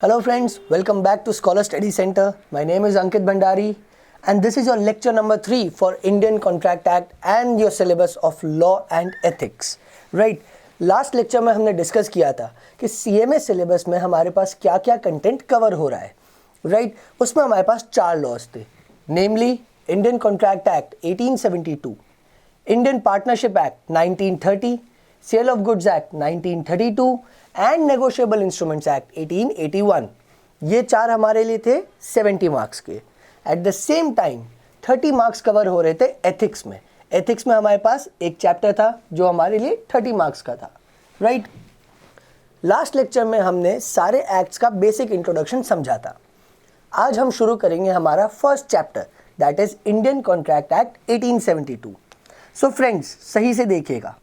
Hello friends, welcome back to Scholar Study Center. My name is Ankit Bhandari and this is your lecture number 3 for Indian Contract Act and your syllabus of Law and Ethics. Right? Last lecture में हमने discuss किया था कि CMA syllabus में हमारे पास क्या क्या content cover हो रहा है. राइट? उसमें हमारे पास 4 लॉज थे, namely Indian contract act 1872, Indian partnership act 1930, sale of goods act 1932 and negotiable instruments act 1881. ये 4 हमारे लिए थे 70 मार्क्स के. At the same time 30 marks cover हो रहे थे एथिक्स में. एथिक्स में हमारे पास एक चैप्टर था जो हमारे लिए 30 मार्क्स का था. राइट? लास्ट लेक्चर में हमने सारे एक्ट्स का बेसिक इंट्रोडक्शन समझा था. आज हम शुरू करेंगे हमारा first chapter, that is Indian contract act 1872. So friends, सही से देखिएगा.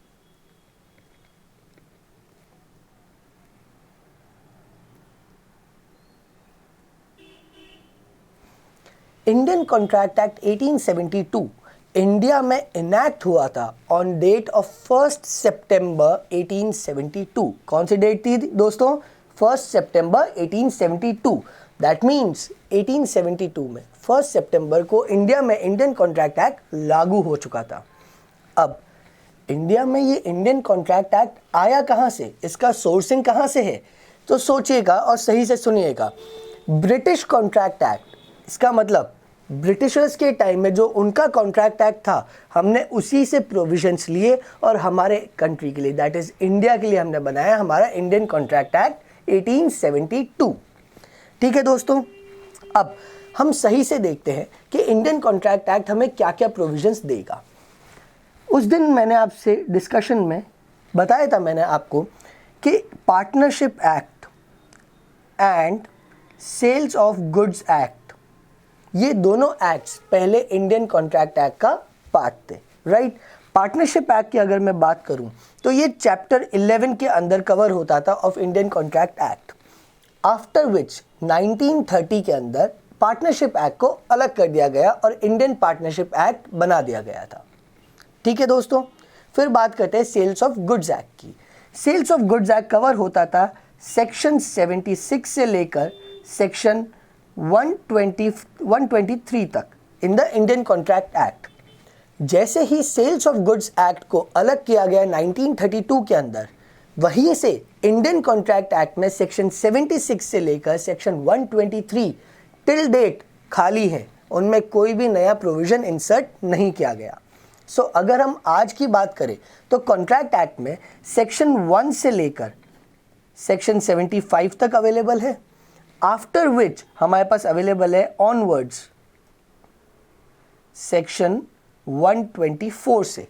इंडियन कॉन्ट्रैक्ट एक्ट 1872 इंडिया में इनैक्ट हुआ था ऑन डेट ऑफ 1 सितंबर 1872. कौन सी डेट थी दोस्तों? 1 सितंबर 1872. दैट मीन्स 1872 में 1 सितंबर को इंडिया में इंडियन कॉन्ट्रैक्ट एक्ट लागू हो चुका था. अब इंडिया में ये इंडियन कॉन्ट्रैक्ट एक्ट आया कहाँ से, इसका सोर्सिंग कहाँ से है? तो सोचिएगा और सही से सुनिएगा. ब्रिटिश कॉन्ट्रैक्ट एक्ट, इसका मतलब ब्रिटिशर्स के टाइम में जो उनका कॉन्ट्रैक्ट एक्ट था, हमने उसी से प्रोविजंस लिए और हमारे कंट्री के लिए, दैट इज इंडिया के लिए हमने बनाया हमारा इंडियन कॉन्ट्रैक्ट एक्ट 1872. ठीक है दोस्तों, अब हम सही से देखते हैं कि इंडियन कॉन्ट्रैक्ट एक्ट हमें क्या क्या प्रोविजंस देगा. उस दिन मैंने आपसे डिस्कशन में बताया था मैंने आपको कि partnership act and sales of goods act, ये दोनों एक्ट्स पहले इंडियन कॉन्ट्रैक्ट एक्ट का पार्ट थे. राइट? पार्टनरशिप एक्ट की अगर मैं बात करूं तो ये चैप्टर 11 के अंदर कवर होता था of Indian contract act. After which 1930 के अंदर पार्टनरशिप एक्ट को अलग कर दिया गया और इंडियन पार्टनरशिप एक्ट बना दिया गया था. ठीक है दोस्तों, फिर बात करते हैं सेल्स ऑफ गुड्स एक्ट की. Sales of goods act cover होता था सेक्शन 76 से लेकर सेक्शन 123 तक in the Indian contract act. जैसे ही सेल्स ऑफ गुड्स एक्ट को अलग किया गया 1932 के अंदर, वहीं से इंडियन कॉन्ट्रैक्ट एक्ट में सेक्शन 76 से लेकर सेक्शन 123 टिल डेट खाली है, उनमें कोई भी नया प्रोविजन इंसर्ट नहीं किया गया. सो अगर हम आज की बात करें तो कॉन्ट्रैक्ट एक्ट में सेक्शन 1 से लेकर सेक्शन 75 तक अवेलेबल है. आफ्टर विच हमारे पास अवेलेबल है ऑनवर्ड्स सेक्शन 124 से.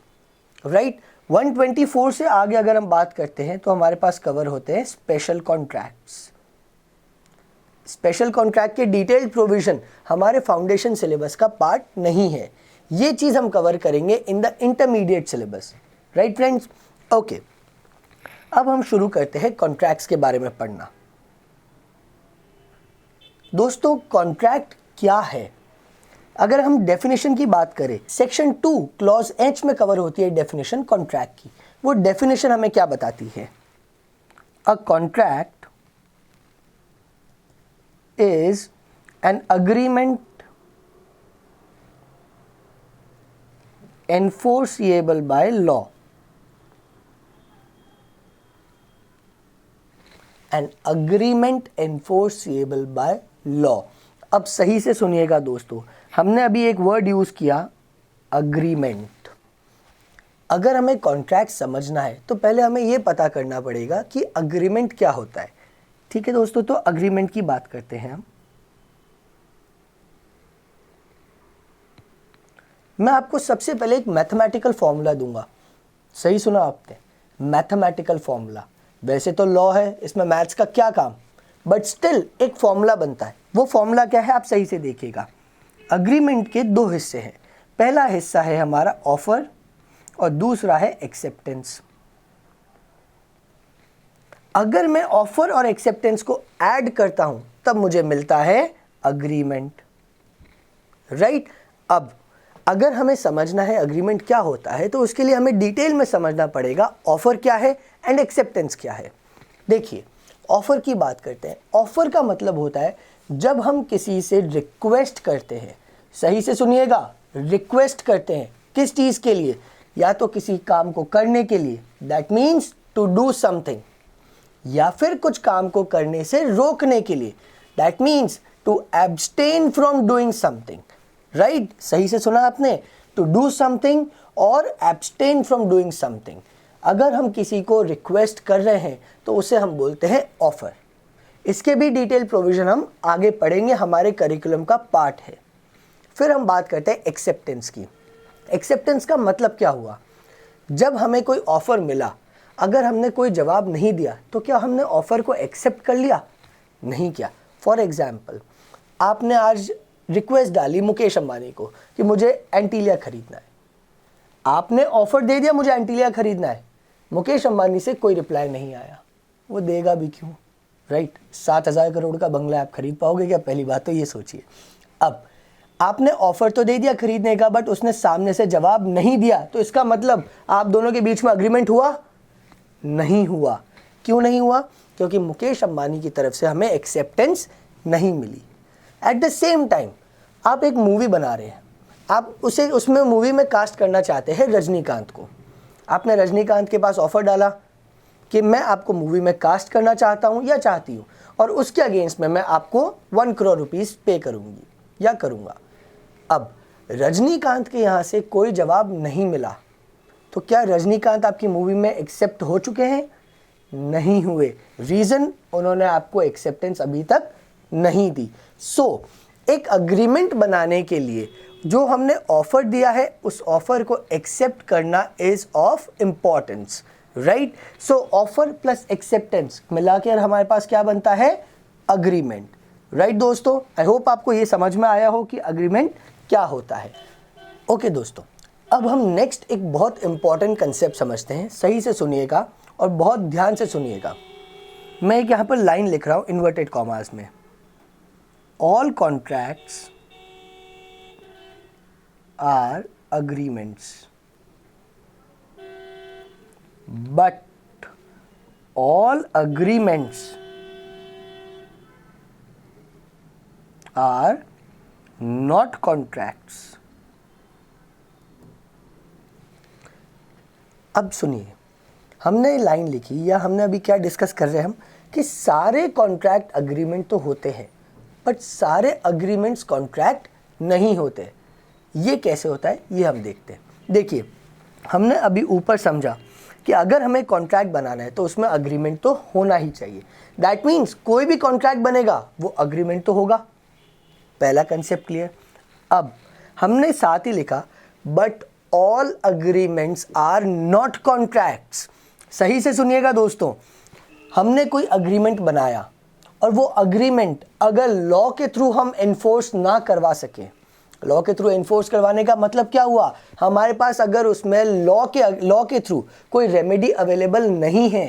राइट? 124 से आगे अगर हम बात करते हैं तो हमारे पास कवर होते हैं स्पेशल कॉन्ट्रैक्ट्स. स्पेशल कॉन्ट्रैक्ट के डिटेल्ड प्रोविजन हमारे फाउंडेशन सिलेबस का पार्ट नहीं है. ये चीज हम कवर करेंगे in the intermediate syllabus. Right friends? Okay, अब हम शुरू करते हैं कॉन्ट्रैक्ट्स के बारे में पढ़ना. दोस्तों, कॉन्ट्रैक्ट क्या है? अगर हम डेफिनेशन की बात करें, सेक्शन 2 क्लॉज एच में कवर होती है डेफिनेशन कॉन्ट्रैक्ट की. वो डेफिनेशन हमें क्या बताती है? A contract is an agreement enforceable by law. An agreement enforceable by law. अब सही से सुनिएगा दोस्तों, हमने अभी एक वर्ड यूज किया अग्रीमेंट. अगर हमें कॉन्ट्रैक्ट समझना है तो पहले हमें यह पता करना पड़ेगा कि अग्रीमेंट क्या होता है. ठीक है दोस्तों, तो अग्रीमेंट की बात करते हैं हम. मैं आपको सबसे पहले एक मैथमेटिकल फॉर्मूला दूंगा. सही सुना आपने, मैथमेटिकल फॉर्मूला. वैसे तो लॉ है, इसमें मैथ्स का क्या काम, बट स्टिल एक फॉर्मूला बनता है. वो फॉर्मूला क्या है आप सही से देखिएगा. अग्रीमेंट के 2 हिस्से हैं. पहला हिस्सा है हमारा ऑफर और दूसरा है एक्सेप्टेंस. अगर मैं ऑफर और एक्सेप्टेंस को ऐड करता हूं तब मुझे मिलता है अग्रीमेंट. राइट? अब अगर हमें समझना है अग्रीमेंट क्या होता है तो उसके लिए हमें डिटेल में समझना पड़ेगा ऑफर क्या है एंड एक्सेप्टेंस क्या है. देखिए, ऑफर की बात करते हैं। ऑफर का मतलब होता है जब हम किसी से रिक्वेस्ट करते हैं, सही से सुनिएगा, रिक्वेस्ट करते हैं किस चीज़ के लिए, या तो किसी काम को करने के लिए, that means to do something, या फिर कुछ काम को करने से रोकने के लिए, that means to abstain from doing something, right, सही से सुना आपने, टू डू समथिंग और एब्सटेन फ्रॉम डूइंग समथिंग। अगर हम किसी को रिक्वेस्ट कर रहे हैं तो उसे हम बोलते हैं ऑफर। इसके भी डिटेल प्रोविजन हम आगे पढ़ेंगे, हमारे करिकुलम का पार्ट है। फिर हम बात करते हैं एक्सेप्टेंस की। एक्सेप्टेंस का मतलब क्या हुआ, जब हमें कोई ऑफ़र मिला, अगर हमने कोई जवाब नहीं दिया तो क्या हमने ऑफ़र को एक्सेप्ट कर लिया? नहीं किया। फॉर एग्जाम्पल, आपने आज रिक्वेस्ट डाली मुकेश अंबानी को कि मुझे एंटीलिया खरीदना है, आपने ऑफ़र दे दिया मुझे एंटीलिया खरीदना है, मुकेश अंबानी से कोई रिप्लाई नहीं आया, वो देगा भी क्यों, राइट? 7,000 करोड़ का बंगला आप खरीद पाओगे क्या? पहली बात तो ये सोचिए। अब आपने ऑफर तो दे दिया खरीदने का, बट उसने सामने से जवाब नहीं दिया, तो इसका मतलब आप दोनों के बीच में अग्रीमेंट हुआ? नहीं हुआ। क्यों नहीं हुआ? क्योंकि मुकेश अंबानी की तरफ से हमें एक्सेप्टेंस नहीं मिली। एट द सेम टाइम आप एक मूवी बना रहे हैं, आप उसमें मूवी में कास्ट करना चाहते हैं रजनीकांत को। आपने रजनीकांत के पास ऑफर डाला कि मैं आपको मूवी में कास्ट करना चाहता हूं या चाहती हूं, और उसके अगेंस्ट में मैं आपको 1 करोड़ रुपीस पे करूंगी या करूंगा। अब रजनीकांत के यहाँ से कोई जवाब नहीं मिला, तो क्या रजनीकांत आपकी मूवी में एक्सेप्ट हो चुके हैं? नहीं हुए। रीज़न, उन्होंने आपको एक्सेप्टेंस अभी तक नहीं दी। सो एक अग्रीमेंट बनाने के लिए जो हमने ऑफर दिया है, उस ऑफर को एक्सेप्ट करना is of importance, right? So offer plus acceptance मिलाकर हमारे पास क्या बनता है? अग्रीमेंट, राइट दोस्तों? आई होप आपको ये समझ में आया हो कि अग्रीमेंट क्या होता है। ओके दोस्तों, अब हम नेक्स्ट एक बहुत इंपॉर्टेंट कंसेप्ट समझते हैं। सही से सुनिएगा और बहुत ध्यान से सुनिएगा। मैं एक यहाँ पर लाइन लिख रहा हूँ इन्वर्टेड कॉमास में। All contracts are agreements, but all agreements are not contracts. अब सुनिए, हमने लाइन लिखी या हमने अभी क्या डिस्कस कर रहे हैं हम, कि सारे कॉन्ट्रैक्ट अग्रीमेंट तो होते हैं, बट सारे अग्रीमेंट्स कॉन्ट्रैक्ट नहीं होते। ये कैसे होता है ये हम देखते हैं। देखिए, हमने अभी ऊपर समझा कि अगर हमें कॉन्ट्रैक्ट बनाना है तो उसमें अग्रीमेंट तो होना ही चाहिए। दैट मीन्स कोई भी कॉन्ट्रैक्ट बनेगा वो अग्रीमेंट तो होगा। पहला कंसेप्ट क्लियर। अब हमने साथ ही लिखा but all agreements are not contracts. सही से सुनिएगा दोस्तों, हमने कोई अग्रीमेंट बनाया और वो अग्रीमेंट अगर लॉ के थ्रू हम एनफोर्स ना करवा सकें, लॉ के थ्रू एनफोर्स करवाने का मतलब क्या हुआ, हमारे पास अगर उसमें लॉ के थ्रू कोई रेमेडी अवेलेबल नहीं है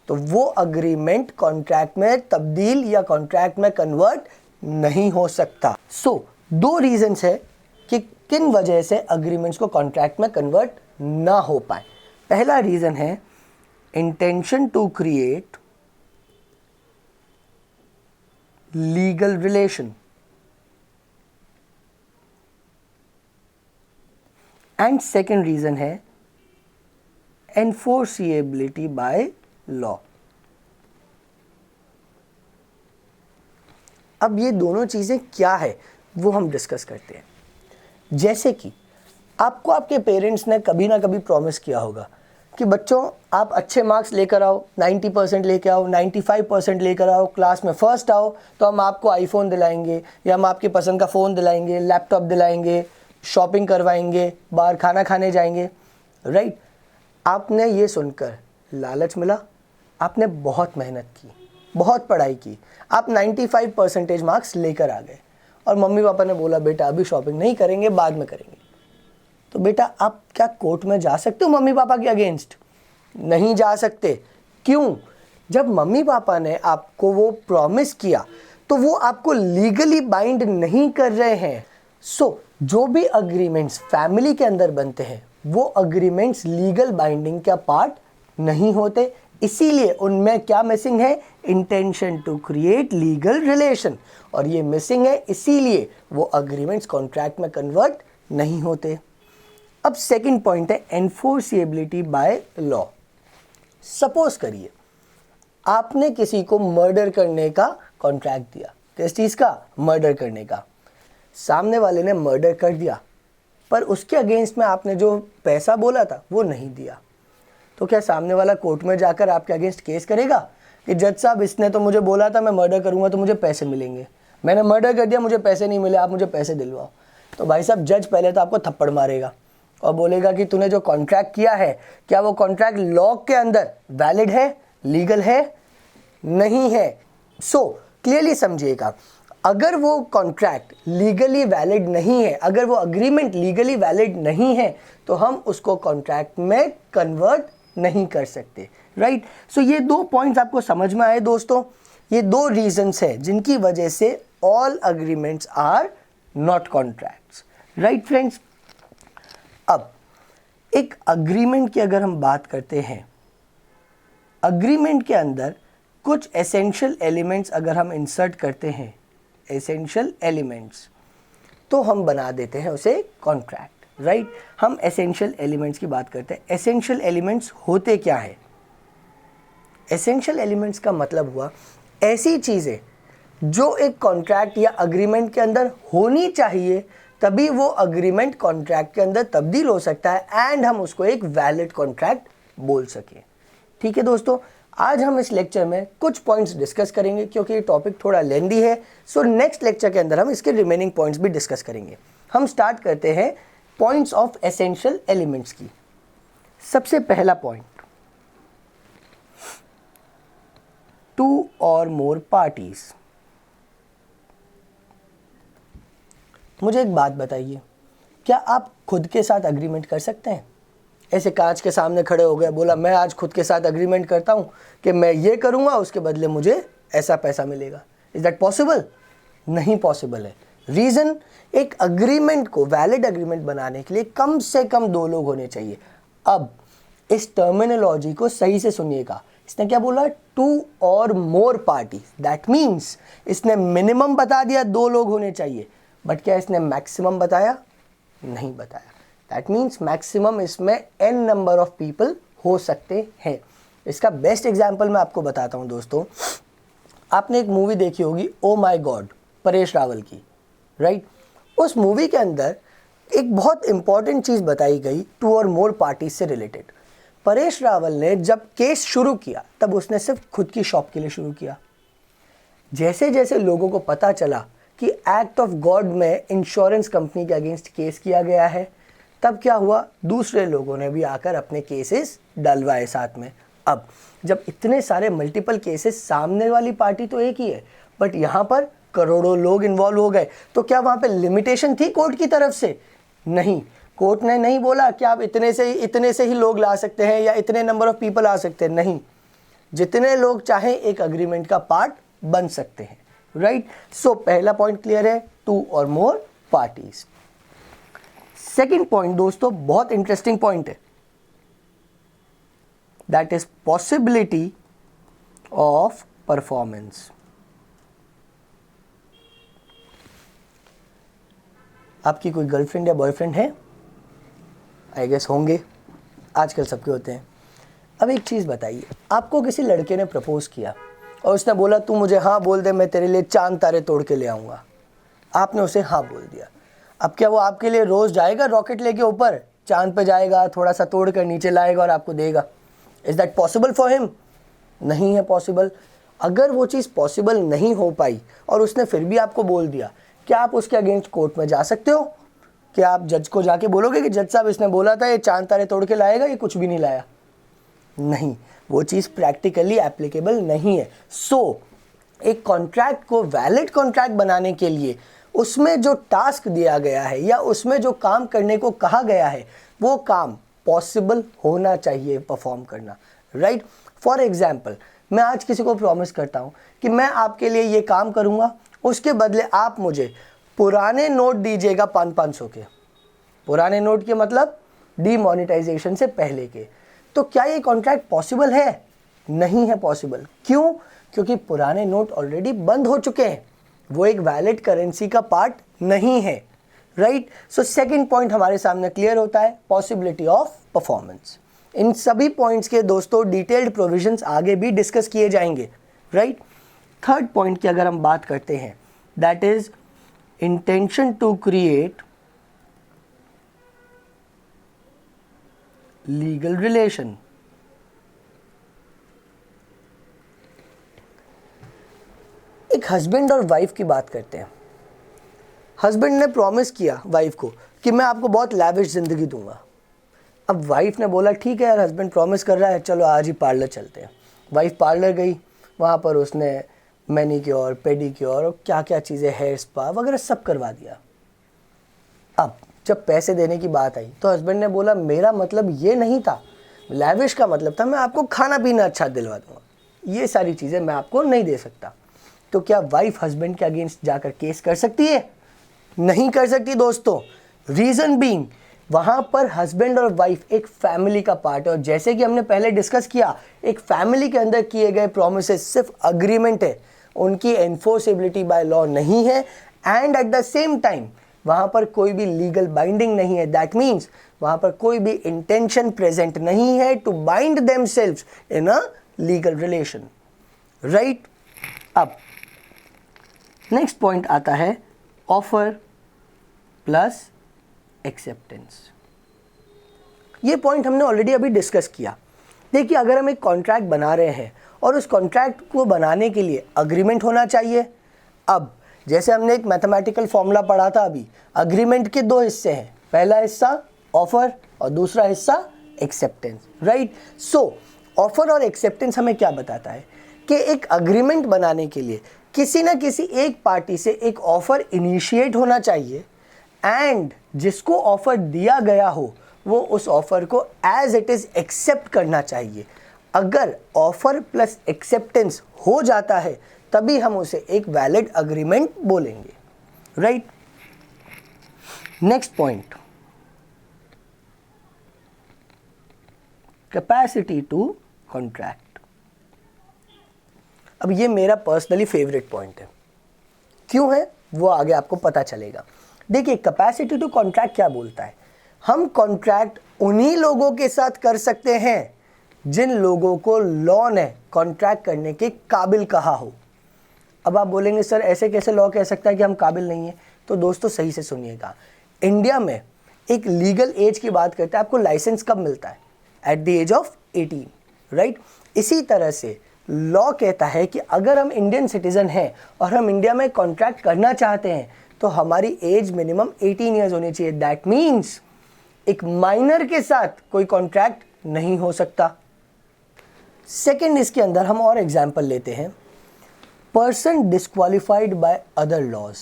तो वो अग्रीमेंट कॉन्ट्रैक्ट में तब्दील या कॉन्ट्रैक्ट में कन्वर्ट नहीं हो सकता। सो दो रीजंस है कि किन वजह से अग्रीमेंट्स को कॉन्ट्रैक्ट में कन्वर्ट ना हो पाए। पहला रीजन है intention to create legal relation, and second reason है एनफोर्सिएबिलिटी बाय लॉ। अब ये दोनों चीजें क्या है वो हम डिस्कस करते हैं। जैसे कि आपको आपके पेरेंट्स ने कभी ना कभी प्रॉमिस किया होगा कि बच्चों आप अच्छे मार्क्स लेकर आओ, 90% लेकर आओ, 95% लेकर आओ, क्लास में फर्स्ट आओ तो हम आपको आईफोन दिलाएंगे या हम आपकी पसंद का फ़ोन दिलाएंगे, लैपटॉप दिलाएंगे, शॉपिंग करवाएंगे, बाहर खाना खाने जाएंगे, राइट? आपने ये सुनकर लालच मिला, आपने बहुत मेहनत की, बहुत पढ़ाई की, आप 95% मार्क्स लेकर आ गए और मम्मी पापा ने बोला बेटा अभी शॉपिंग नहीं करेंगे, बाद में करेंगे। तो बेटा आप क्या कोर्ट में जा सकते हो मम्मी पापा के अगेंस्ट? नहीं जा सकते। क्यों? जब मम्मी पापा ने आपको वो प्रॉमिस किया तो वो आपको लीगली बाइंड नहीं कर रहे हैं। सो जो भी अग्रीमेंट्स फैमिली के अंदर बनते हैं वो अग्रीमेंट्स लीगल बाइंडिंग का पार्ट नहीं होते। इसीलिए उनमें क्या मिसिंग है, intention to create legal relation, और ये मिसिंग है, इसीलिए वो अग्रीमेंट्स कॉन्ट्रैक्ट में कन्वर्ट नहीं होते। अब सेकंड पॉइंट है एनफोर्सिएबिलिटी बाय लॉ। सपोज करिए आपने किसी को मर्डर करने का कॉन्ट्रैक्ट दिया, किस चीज़ का, मर्डर करने का। सामने वाले ने मर्डर कर दिया, पर उसके अगेंस्ट में आपने जो पैसा बोला था वो नहीं दिया, तो क्या सामने वाला कोर्ट में जाकर आपके अगेंस्ट केस करेगा कि जज साहब इसने तो मुझे बोला था मैं मर्डर करूंगा तो मुझे पैसे मिलेंगे, मैंने मर्डर कर दिया, मुझे पैसे नहीं मिले, आप मुझे पैसे दिलवाओ। तो भाई साहब जज पहले तो आपको थप्पड़ मारेगा और बोलेगा कि तूने जो कॉन्ट्रैक्ट किया है क्या वो कॉन्ट्रैक्ट लॉ के अंदर वैलिड है, लीगल है, नहीं है। सो क्लियरली समझिएगा, अगर वो कॉन्ट्रैक्ट लीगली वैलिड नहीं है, अगर वो अग्रीमेंट लीगली वैलिड नहीं है, तो हम उसको कॉन्ट्रैक्ट में कन्वर्ट नहीं कर सकते, राइट। सो ये दो पॉइंट्स आपको समझ में आए दोस्तों। ये दो रीजंस है जिनकी वजह से all agreements are not contracts, right friends. अब एक अग्रीमेंट की अगर हम बात करते हैं, अग्रीमेंट के अंदर कुछ एसेंशियल एलिमेंट्स अगर हम इंसर्ट करते हैं, एसेंशियल एलिमेंट्स, तो हम बना देते हैं उसे कॉन्ट्रैक्ट, राइट। हम एसेंशियल एलिमेंट्स की बात करते हैं। एसेंशियल एलिमेंट्स होते क्या है? एसेंशियल एलिमेंट्स का मतलब हुआ ऐसी चीज़ें जो एक कॉन्ट्रैक्ट या अग्रीमेंट के अंदर होनी चाहिए, तभी वो अग्रीमेंट कॉन्ट्रैक्ट के अंदर तब्दील हो सकता है एंड हम उसको एक वैलिड कॉन्ट्रैक्ट बोल सकें। ठीक है दोस्तों, आज हम इस लेक्चर में कुछ पॉइंट्स डिस्कस करेंगे क्योंकि ये टॉपिक थोड़ा लेंदी है। सो नेक्स्ट लेक्चर के अंदर हम इसके रिमेनिंग पॉइंट्स भी डिस्कस करेंगे। हम स्टार्ट करते हैं पॉइंट्स ऑफ एसेंशियल एलिमेंट्स की। सबसे पहला पॉइंट, टू और मोर पार्टीज। मुझे एक बात बताइए, क्या आप खुद के साथ अग्रीमेंट कर सकते हैं? ऐसे कांच के सामने खड़े हो गए, बोला मैं आज खुद के साथ अग्रीमेंट करता हूं कि मैं ये करूंगा, उसके बदले मुझे ऐसा पैसा मिलेगा। Is that possible? नहीं पॉसिबल है। रीजन, एक अग्रीमेंट को वैलिड अग्रीमेंट बनाने के लिए कम से कम 2 लोग होने चाहिए। अब इस टर्मिनोलॉजी को सही से सुनिएगा, इसने क्या बोला? 2 और मोर पार्टी। दैट मीन्स इसने मिनिमम बता दिया 2 लोग होने चाहिए, बट क्या इसने मैक्सिमम बताया? नहीं बताया। दैट मीन्स मैक्सिमम इसमें n नंबर ऑफ पीपल हो सकते हैं। इसका बेस्ट एग्जाम्पल मैं आपको बताता हूँ दोस्तों। आपने एक मूवी देखी होगी ओ माई गॉड, परेश रावल की, राइट। उस मूवी के अंदर एक बहुत इंपॉर्टेंट चीज़ बताई गई 2 और मोर पार्टीज से रिलेटेड। परेश रावल ने जब केस शुरू किया तब उसने सिर्फ खुद की शॉप के लिए शुरू किया। जैसे जैसे लोगों को पता चला कि एक्ट ऑफ गॉड में इंश्योरेंस कंपनी के अगेंस्ट केस किया गया है, तब क्या हुआ? दूसरे लोगों ने भी आकर अपने केसेस डलवाए साथ में। अब जब इतने सारे मल्टीपल केसेस, सामने वाली पार्टी तो एक ही है, बट यहाँ पर करोड़ों लोग इन्वॉल्व हो गए, तो क्या वहाँ पे लिमिटेशन थी कोर्ट की तरफ से? नहीं, कोर्ट ने नहीं बोला कि आप इतने से ही लोग ला सकते हैं या इतने नंबर ऑफ पीपल आ सकते हैं। नहीं, जितने लोग चाहें एक अग्रीमेंट का पार्ट बन सकते हैं, राइट। सो पहला पॉइंट क्लियर है, 2 और मोर पार्टीज। सेकेंड पॉइंट दोस्तों बहुत इंटरेस्टिंग पॉइंट है, that is possibility of performance. आपकी कोई गर्लफ्रेंड या बॉयफ्रेंड है? आई गेस होंगे, आजकल सबके होते हैं। अब एक चीज़ बताइए, आपको किसी लड़के ने प्रपोज किया और उसने बोला तू मुझे हाँ बोल दे, मैं तेरे लिए चांद तारे तोड़ के ले आऊँगा। आपने उसे हाँ बोल दिया। अब क्या वो आपके लिए रोज़ जाएगा रॉकेट लेके ऊपर, चांद पे जाएगा, थोड़ा सा तोड़ कर नीचे लाएगा और आपको देगा? Is that possible for him? नहीं है पॉसिबल। अगर वो चीज़ पॉसिबल नहीं हो पाई और उसने फिर भी आपको बोल दिया, क्या आप उसके अगेंस्ट कोर्ट में जा सकते हो? क्या आप जज को जाके बोलोगे कि जज साहब इसने बोला था ये चांद तारे तोड़ के लाएगा, ये कुछ भी नहीं लाया? नहीं, वो चीज़ प्रैक्टिकली एप्लीकेबल नहीं है। सो एक कॉन्ट्रैक्ट को वैलिड कॉन्ट्रैक्ट बनाने के लिए उसमें जो टास्क दिया गया है या उसमें जो काम करने को कहा गया है, वो काम पॉसिबल होना चाहिए परफॉर्म करना, राइट। फॉर एग्जाम्पल, मैं आज किसी को प्रॉमिस करता हूँ कि मैं आपके लिए ये काम करूँगा, उसके बदले आप मुझे पुराने नोट दीजिएगा 500 के। पुराने नोट के मतलब डीमोनेटाइजेशन से पहले के। तो क्या ये कॉन्ट्रैक्ट पॉसिबल है? नहीं है पॉसिबल। क्यों? क्योंकि पुराने नोट ऑलरेडी बंद हो चुके हैं, वो एक वैलिड करेंसी का पार्ट नहीं है, राइट। सो सेकंड पॉइंट हमारे सामने क्लियर होता है, पॉसिबिलिटी ऑफ परफॉर्मेंस। इन सभी पॉइंट्स के दोस्तों डिटेल्ड प्रोविजंस आगे भी डिस्कस किए जाएंगे, राइट। थर्ड पॉइंट की अगर हम बात करते हैं, that is intention to create legal relation. एक हस्बैंड और वाइफ की बात करते हैं। हस्बैंड ने प्रॉमिस किया वाइफ को कि मैं आपको बहुत लैविश ज़िंदगी दूंगा। अब वाइफ ने बोला ठीक है यार, हस्बैंड प्रॉमिस कर रहा है, चलो आज ही पार्लर चलते हैं। वाइफ पार्लर गई, वहाँ पर उसने मैनीक्योर, पेडिक्योर और क्या क्या चीज़ें, हेयर स्पा वगैरह सब करवा दिया। अब जब पैसे देने की बात आई तो हस्बैंड ने बोला मेरा मतलब ये नहीं था, लैविश का मतलब था मैं आपको खाना पीना अच्छा दिलवा दूंगा, ये सारी चीज़ें मैं आपको नहीं दे सकता। तो क्या वाइफ हस्बैंड के अगेंस्ट जाकर केस कर सकती है? नहीं कर सकती दोस्तों। रीज़न बीइंग, वहाँ पर हस्बैंड और वाइफ एक फैमिली का पार्ट है, और जैसे कि हमने पहले डिस्कस किया, एक फैमिली के अंदर किए गए प्रोमिसेस सिर्फ अग्रीमेंट है, उनकी एनफोर्सेबिलिटी बाय लॉ नहीं है, and eight the same time वहाँ पर कोई भी लीगल बाइंडिंग नहीं है। दैट मीन्स वहाँ पर कोई भी इंटेंशन प्रेजेंट नहीं है to bind themselves in a legal relation, right. अब नेक्स्ट पॉइंट आता है ऑफर प्लस एक्सेप्टेंस। ये पॉइंट हमने ऑलरेडी अभी डिस्कस किया। देखिए, अगर हम एक कॉन्ट्रैक्ट बना रहे हैं और उस कॉन्ट्रैक्ट को बनाने के लिए अग्रीमेंट होना चाहिए। अब जैसे हमने एक मैथमेटिकल फॉर्मूला पढ़ा था अभी, अग्रीमेंट के दो हिस्से हैं, पहला हिस्सा ऑफर और दूसरा हिस्सा एक्सेप्टेंस, राइट। सो ऑफर और एक्सेप्टेंस हमें क्या बताता है कि एक अग्रीमेंट बनाने के लिए किसी ना किसी एक पार्टी से एक ऑफर इनिशिएट होना चाहिए, एंड जिसको ऑफर दिया गया हो वो उस ऑफर को एज इट इज एक्सेप्ट करना चाहिए। अगर ऑफर प्लस एक्सेप्टेंस हो जाता है तभी हम उसे एक वैलिड अग्रीमेंट बोलेंगे, right. Next point, capacity to contract. अब ये मेरा पर्सनली फेवरेट पॉइंट है। क्यों है वो आगे आपको पता चलेगा। देखिए, कैपेसिटी टू कॉन्ट्रैक्ट क्या बोलता है, हम कॉन्ट्रैक्ट उन्हीं लोगों के साथ कर सकते हैं जिन लोगों को लॉ ने कॉन्ट्रैक्ट करने के काबिल कहा हो। अब आप बोलेंगे सर ऐसे कैसे लॉ कह सकता है कि हम काबिल नहीं है? तो दोस्तों सही से सुनिएगा, इंडिया में एक लीगल एज की बात करते हैं, आपको लाइसेंस कब मिलता है? At the age of 18, right. इसी तरह से लॉ कहता है कि अगर हम इंडियन सिटीजन हैं और हम इंडिया में कॉन्ट्रैक्ट करना चाहते हैं तो हमारी एज मिनिमम 18 ईयर्स होनी चाहिए। दैट मीन्स एक माइनर के साथ कोई कॉन्ट्रैक्ट नहीं हो सकता। सेकेंड, इसके अंदर हम और एग्जाम्पल लेते हैं, person disqualified by other laws.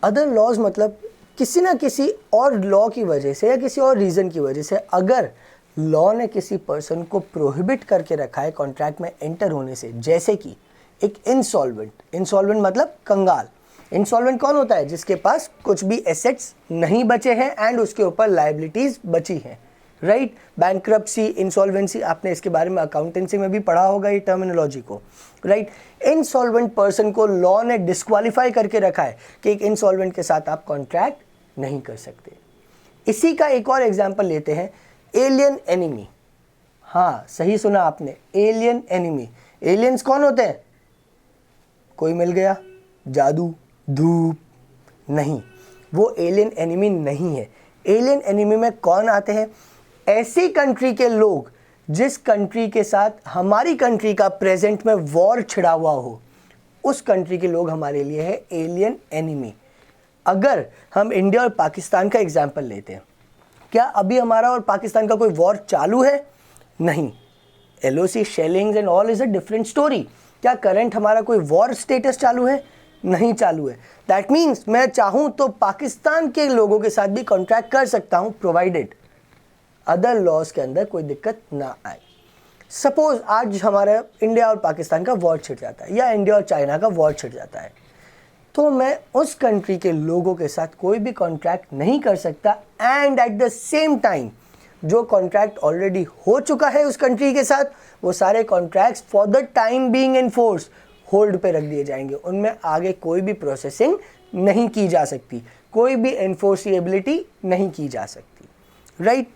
Other laws मतलब किसी ना किसी और लॉ की वजह से या किसी और रीज़न की वजह से अगर लॉ ने किसी पर्सन को प्रोहिबिट करके रखा है कॉन्ट्रैक्ट में एंटर होने से, जैसे कि एक इंसॉल्वेंट मतलब कंगाल। इंसॉल्वेंट कौन होता है? जिसके पास कुछ भी एसेट्स नहीं बचे हैं एंड उसके ऊपर लायबिलिटीज बची हैं, राइट। बैंक्रप्सी, इंसॉल्वेंसी, आपने इसके बारे में अकाउंटेंसी में भी पढ़ा होगा ये टर्मिनोलॉजी को, राइट। इंसॉल्वेंट पर्सन को लॉ ने डिस्क्वालीफाई करके रखा है कि एक इंसॉल्वेंट के साथ आप कॉन्ट्रैक्ट नहीं कर सकते। इसी का एक और एग्जाम्पल लेते हैं, एलियन एनिमी। हाँ, सही सुना आपने, एलियन एनिमी। एलियंस कौन होते हैं? कोई मिल गया, जादू, धूप? नहीं, वो एलियन एनिमी नहीं है। एलियन एनिमी में कौन आते हैं? ऐसी कंट्री के लोग जिस कंट्री के साथ हमारी कंट्री का प्रेजेंट में वॉर छिड़ा हुआ हो, उस कंट्री के लोग हमारे लिए है एलियन एनिमी। अगर हम इंडिया और पाकिस्तान का एग्जाम्पल लेते हैं, क्या अभी हमारा और पाकिस्तान का कोई वॉर चालू है? नहीं। LOC, shellings and all is a different story. क्या करंट हमारा कोई वॉर स्टेटस चालू है? नहीं चालू है। दैट मीन्स मैं चाहूँ तो पाकिस्तान के लोगों के साथ भी कॉन्ट्रैक्ट कर सकता हूँ, प्रोवाइडेड अदर लॉज के अंदर कोई दिक्कत ना आए। सपोज आज हमारा इंडिया और पाकिस्तान का वॉर छिड़ जाता है या इंडिया और चाइना का वॉर छिड़ जाता है, तो मैं उस कंट्री के लोगों के साथ कोई भी कॉन्ट्रैक्ट नहीं कर सकता, and eight the same time जो कॉन्ट्रैक्ट ऑलरेडी हो चुका है उस कंट्री के साथ, वो सारे contracts for the time being in force hold पे रख दिए जाएंगे। उनमें आगे कोई भी प्रोसेसिंग नहीं की जा सकती, कोई भी एनफोर्सिएबिलिटी नहीं की जा सकती, राइट।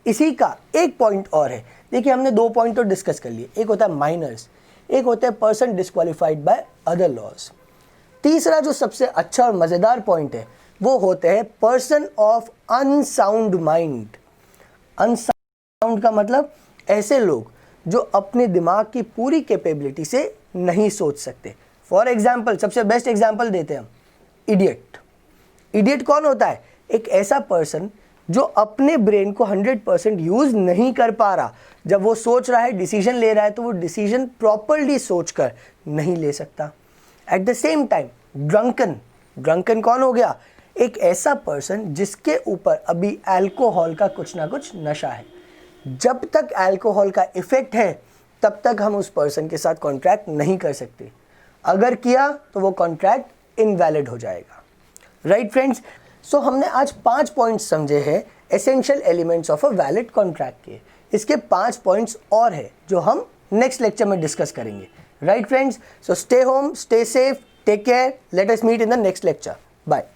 इसी का एक पॉइंट और है। देखिए हमने 2 पॉइंट तो डिस्कस कर लिए, एक होता है माइनर्स, एक होता है person disqualified by other laws. तीसरा जो सबसे अच्छा और मज़ेदार पॉइंट है वो होते हैं person of unsound mind. Unsound का मतलब ऐसे लोग जो अपने दिमाग की पूरी कैपेबिलिटी से नहीं सोच सकते। फॉर एग्जाम्पल, सबसे बेस्ट एग्जाम्पल देते हैं हम, इडियट। इडियट कौन होता है? एक ऐसा पर्सन जो अपने ब्रेन को 100% यूज नहीं कर पा रहा। जब वो सोच रहा है, डिसीजन ले रहा है, तो वो डिसीजन प्रॉपरली सोचकर नहीं ले सकता। Eight the same time drunken कौन हो गया? एक ऐसा पर्सन जिसके ऊपर अभी अल्कोहल का कुछ ना कुछ नशा है। जब तक अल्कोहल का इफेक्ट है तब तक हम उस पर्सन के साथ कॉन्ट्रैक्ट नहीं कर सकते। अगर किया तो वो कॉन्ट्रैक्ट इनवैलिड हो जाएगा, राइट फ्रेंड्स। सो हमने आज 5 पॉइंट्स समझे हैं essential elements of a valid contract के। इसके 5 पॉइंट्स और है जो हम नेक्स्ट लेक्चर में डिस्कस करेंगे, right friends. So stay home, stay safe, take care, let us meet in the next lecture, bye.